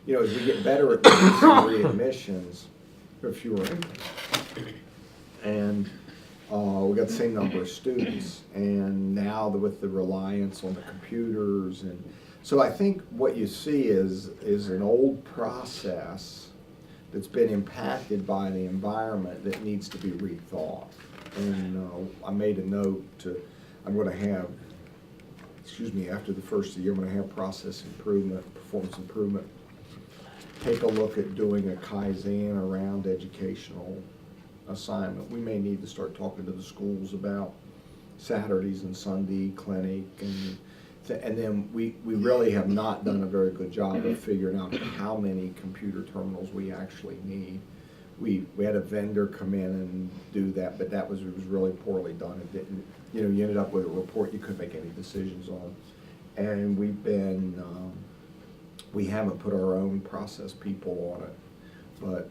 you know, as we get better at readmissions, there are fewer intakes. And we got the same number of students, and now with the reliance on the computers, and so I think what you see is an old process that's been impacted by the environment that needs to be rethought. And I made a note I'm going to have, after the first of the year, I'm going to have process improvement, performance improvement, take a look at doing a Kaizen around educational assignment. We may need to start talking to the schools about Saturdays and Sunday clinic, and then we really have not done a very good job of figuring out how many computer terminals we actually need. We had a vendor come in and do that, but it was really poorly done. It didn't, you ended up with a report you couldn't make any decisions on. And we haven't put our own process people on it, but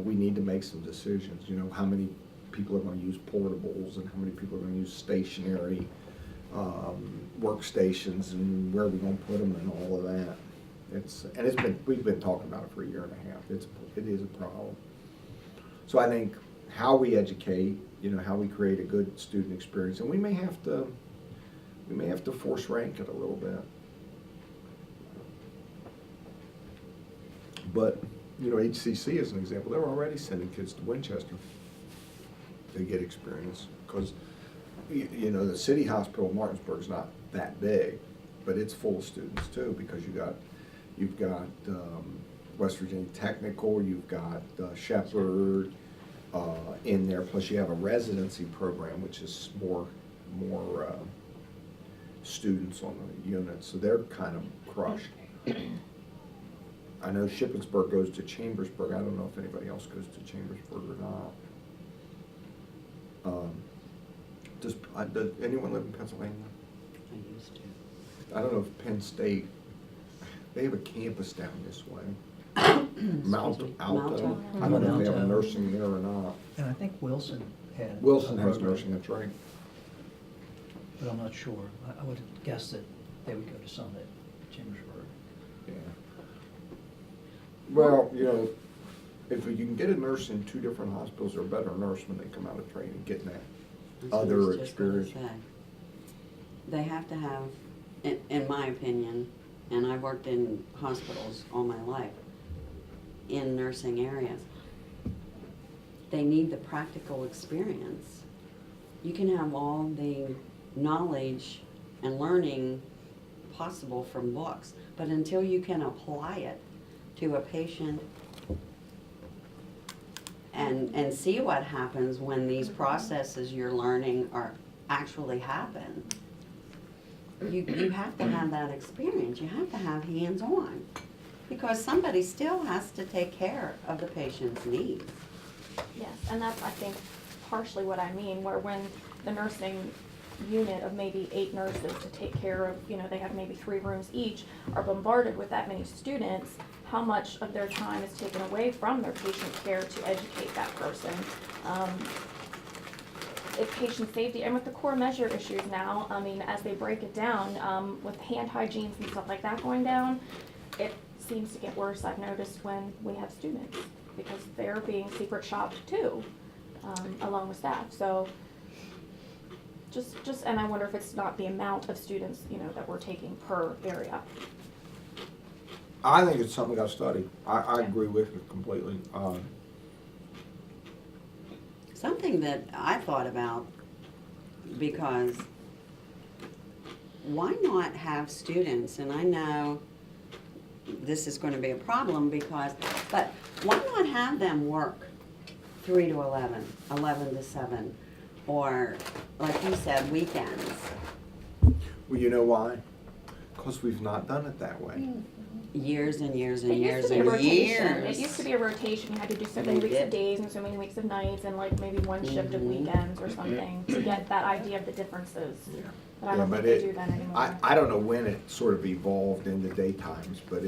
we need to make some decisions. How many people are going to use portables and how many people are going to use stationary workstations, and where are we going to put them, and all of that. We've been talking about it for a year and a half. It is a problem. So I think how we educate, how we create a good student experience, and we may have to force rank it a little bit. But HCC is an example. They're already sending kids to Winchester to get experience, because the city hospital in Martinsburg is not that big, but it's full of students too, because you've got West Virginia Technical, you've got Shepherd in there, plus you have a residency program, which is more students on the unit, so they're kind of crushed. I know Shippensburg goes to Chambersburg. I don't know if anybody else goes to Chambersburg or not. Does anyone live in Pennsylvania? I used to. I don't know if Penn State, they have a campus down this way. Mount Alto. I don't know if they have a nursing there or not. And I think Wilson had. Wilson a has program, nursing, that's right. But I'm not sure. I would guess that they would go to some at Chambersburg. Yeah. Well, if you can get a nurse in two different hospitals, they're a better nurse when they come out of training, getting that That's what I other was just gonna experience. say. They have to have, in my opinion, and I've worked in hospitals all my life, in nursing areas, they need the practical experience. You can have all the knowledge and learning possible from books, but until you can apply it to a patient and see what happens when these processes you're learning are actually happen, you have to have that experience. You have to have hands-on, because somebody still has to take care of the patient's needs. Yes, and that's, I think, partially what I mean, where when the nursing unit of maybe 8 nurses to take care of, they have maybe 3 rooms each, are bombarded with that many students, how much of their time is taken away from their patient care to educate that person? If patient safety, and with the core measure issues now, as they break it down, with hand hygienes and stuff like that going down, it seems to get worse, I've noticed, when we have students, because they're being secret shopped too, along with staff. So just, and I wonder if it's not the amount of students, that we're taking per area. I think it's something we got to study. I Yeah. agree with you completely. Something that I thought about, because why not have students, and I know this is going to be a problem but why not have them work 3 to 11, 11 to 7, or like you said, weekends? Well, you know why? Because we've not done it that way. Years and years and It used years to be a and rotation. years. It used to be a rotation. You had to do so many You weeks of did. days and so many weeks of nights, and like maybe one shift of Mhm. weekends or something, to get that idea of the differences. But I Yeah, don't but think they do that anymore. I don't know when it sort of evolved into daytimes, but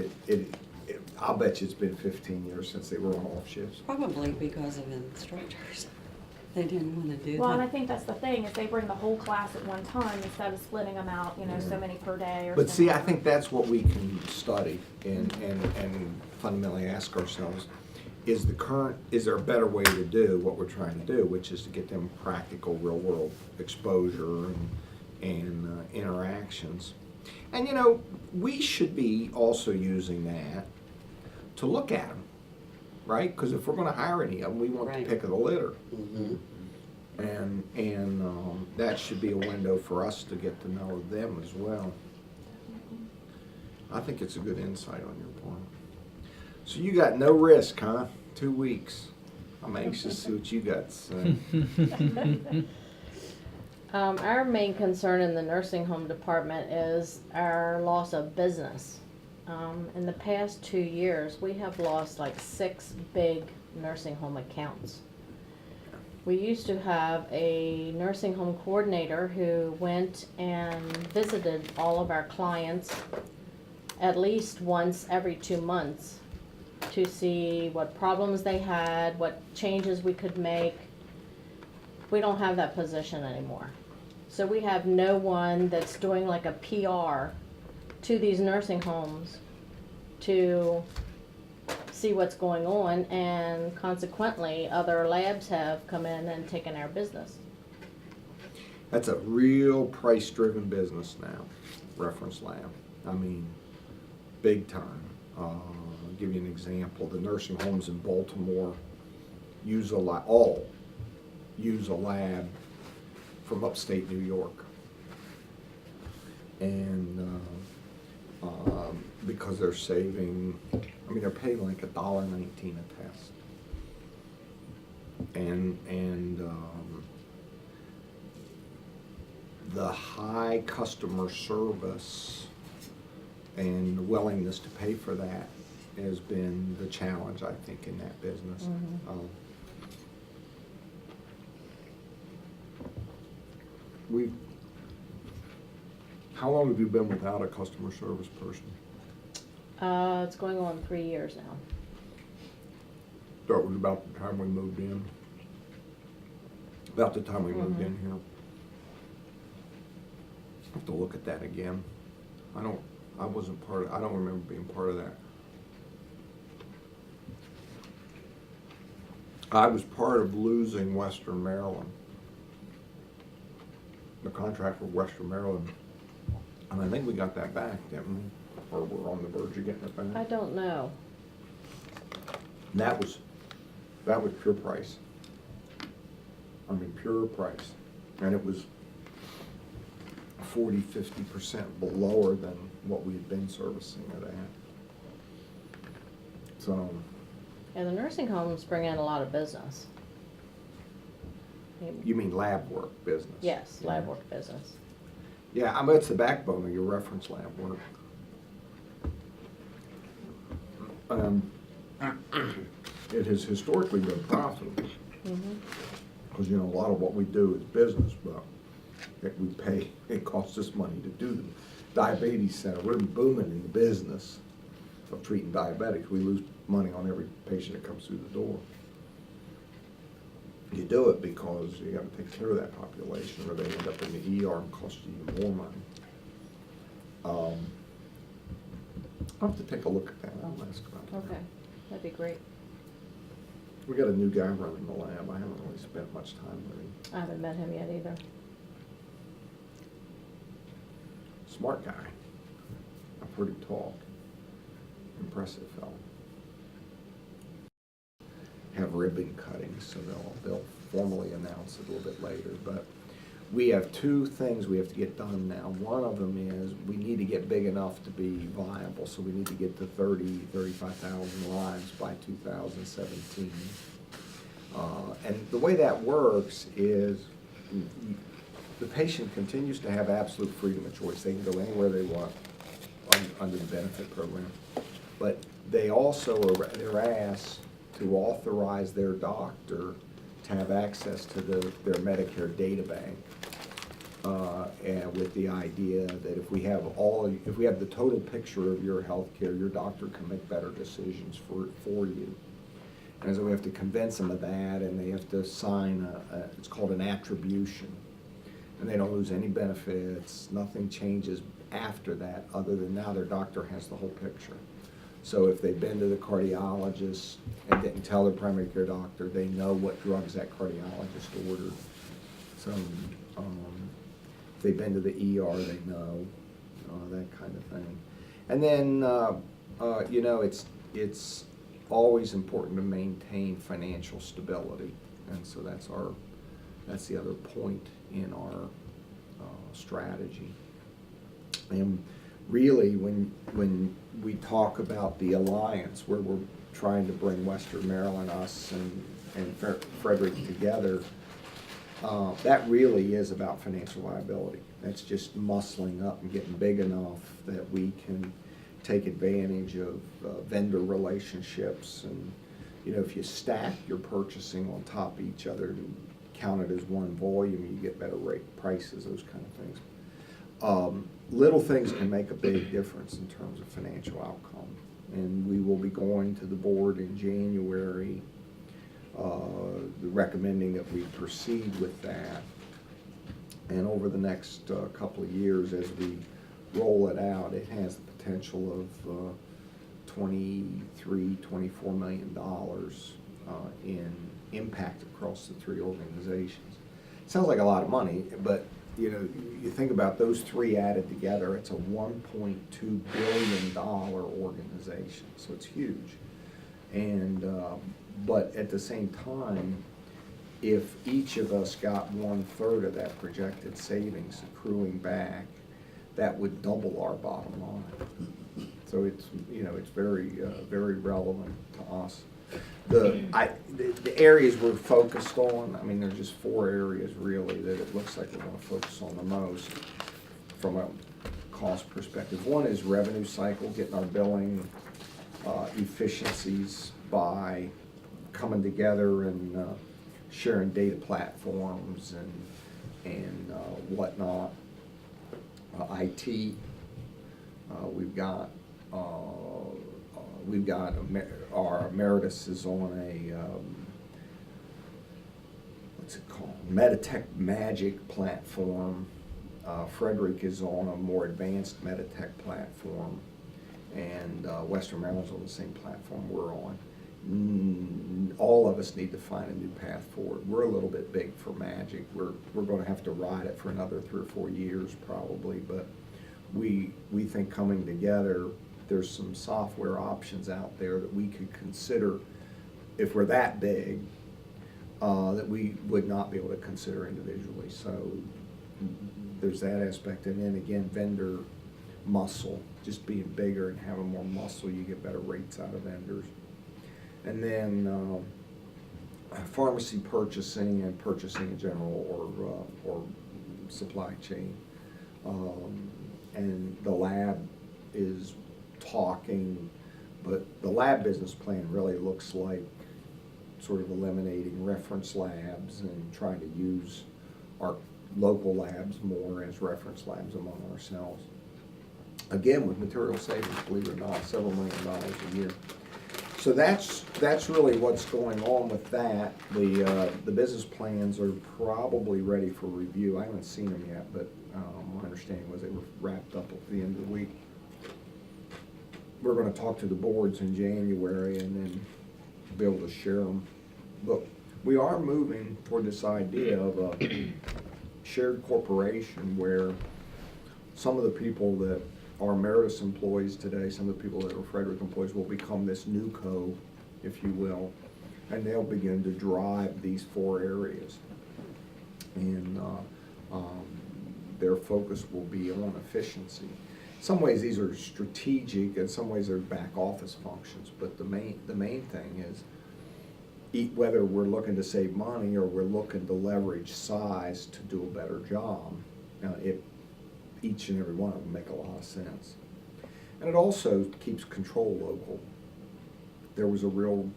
I'll bet you it's been 15 years since they were on off shifts. Probably because of instructors. They didn't wanna do Well, and I that. think that's the thing, is they bring the whole class at one time instead of splitting them out, you know, so many per day or But see, I something. think that's what we can study and fundamentally ask ourselves, is there a better way to do what we're trying to do, which is to get them practical, real-world exposure and interactions. And, you know, we should be also using that to look at them, right? Because if we're gonna hire any of them, we want the Right. pick of the litter. Mhm. And that should be a window for us to get to know them as well. I think it's a good insight on your part. So you got no risk, huh? 2 weeks. I'm anxious to see what you got to say. Our main concern in the nursing home department is our loss of business. In the past 2 years, we have lost like 6 big nursing home accounts. We used to have a nursing home coordinator who went and visited all of our clients at least once every 2 months to see what problems they had, what changes we could make. We don't have that position anymore. So we have no one that's doing like a PR to these nursing homes to see what's going on, and consequently, other labs have come in and taken our business. That's a real price-driven business now, reference lab. I mean, big time. I'll give you an example. The nursing homes in Baltimore all use a lab from upstate New York. And because they're saving, they're paying like $1.19 a test. And the high customer service and willingness to pay for that has been the challenge, I think, in that business. How long have you been without a customer service person? It's going on 3 years now. That was about the time we moved in. About the time we moved in here. I have to look at that again. I don't remember being part of that. I was part of losing Western Maryland. The contract with Western Maryland. And I think we got that back, didn't we? Or we're on the verge of getting it back. I don't know. And that was pure price. Pure price. And it was 40–50% below than what we had been servicing it at. So, Yeah, the nursing homes bring in a lot of business. you mean lab work business? Yes, lab work business. Yeah, it's the backbone of your reference lab work. It has historically been profitable. Because, a lot of what we do is business, but it costs us money to do them. Diabetes center, we're booming in the business of treating diabetics. We lose money on every patient that comes through the door. You do it because you gotta take care of that population, or they end up in the ER and cost you even more money. I'll have to take a look at that. I'll ask about that. Okay, that'd be great. We got a new guy running the lab. I haven't really spent much time with him. I haven't met him yet either. Smart guy. I've heard him talk. Impressive fellow. Have ribbon cutting, so they'll formally announce it a little bit later. But we have 2 things we have to get done now. One of them is we need to get big enough to be viable, so we need to get to 35,000 lives by 2017. And the way that works is the patient continues to have absolute freedom of choice. They can go anywhere they want under the benefit program. But they also they're asked to authorize their doctor to have access to their Medicare data bank, and with the idea that if we have the total picture of your health care, your doctor can make better decisions for you. And so we have to convince them of that, and they have to sign it's called an attribution. And they don't lose any benefits, nothing changes after that, other than now their doctor has the whole picture. So if they've been to the cardiologist and didn't tell their primary care doctor, they know what drugs that cardiologist ordered. So, if they've been to the ER, they know, that kind of thing. And then, you know, it's always important to maintain financial stability. And so that's the other point in our strategy. And really, when we talk about the alliance, where we're trying to bring Western Maryland, us and Frederick together, that really is about financial viability. That's just muscling up and getting big enough that we can take advantage of vendor relationships. And, you know, if you stack your purchasing on top of each other and count it as one volume, you get better rate prices, those kind of things. Little things can make a big difference in terms of financial outcome. And we will be going to the board in January, recommending that we proceed with that. And over the next couple of years, as we roll it out, it has the potential of $23–24 million in impact across the three organizations. Sounds like a lot of money, but you know, you think about those three added together, it's a $1.2 billion organization, so it's huge. And but at the same time, if each of us got 1/3 of that projected savings accruing back, that would double our bottom line. So it's, you know, it's very, very relevant to us. The areas we're focused on, I mean, there's just 4 areas really that it looks like we want to focus on the most from a cost perspective. One is revenue cycle, getting our billing efficiencies by coming together and sharing data platforms and whatnot. IT, we've got our Emeritus is on a what's it called? Meditech Magic platform. Frederick is on a more advanced Meditech platform, and Western Maryland's on the same platform we're on. All of us need to find a new path forward. We're a little bit big for Magic. We're going to have to ride it for another 3 or 4 years probably, but we think coming together, there's some software options out there that we could consider if we're that big, that we would not be able to consider individually. So there's that aspect. And then again, vendor muscle, just being bigger and having more muscle, you get better rates out of vendors. And then pharmacy purchasing and purchasing in general, or supply chain. And the lab is talking, but the lab business plan really looks like sort of eliminating reference labs and trying to use our local labs more as reference labs among ourselves. Again, with material savings, believe it or not, several $1 million a year. So that's really what's going on with that. The business plans are probably ready for review. I haven't seen them yet, but my understanding was they were wrapped up at the end of the week. We're going to talk to the boards in January and then be able to share them. But we are moving toward this idea of a shared corporation where some of the people that are Emeritus employees today, some of the people that are Frederick employees will become this new co, if you will, and they'll begin to drive these 4 areas. And their focus will be on efficiency. In some ways these are strategic, in some ways they're back office functions, but the main thing is whether we're looking to save money or we're looking to leverage size to do a better job. Now, each and every one of them make a lot of sense. And it also keeps control local. There's a real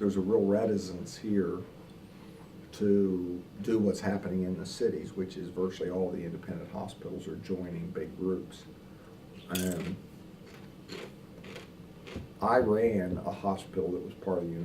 reticence here to do what's happening in the cities, which is virtually all the independent hospitals are joining big groups. I ran a hospital that was part of the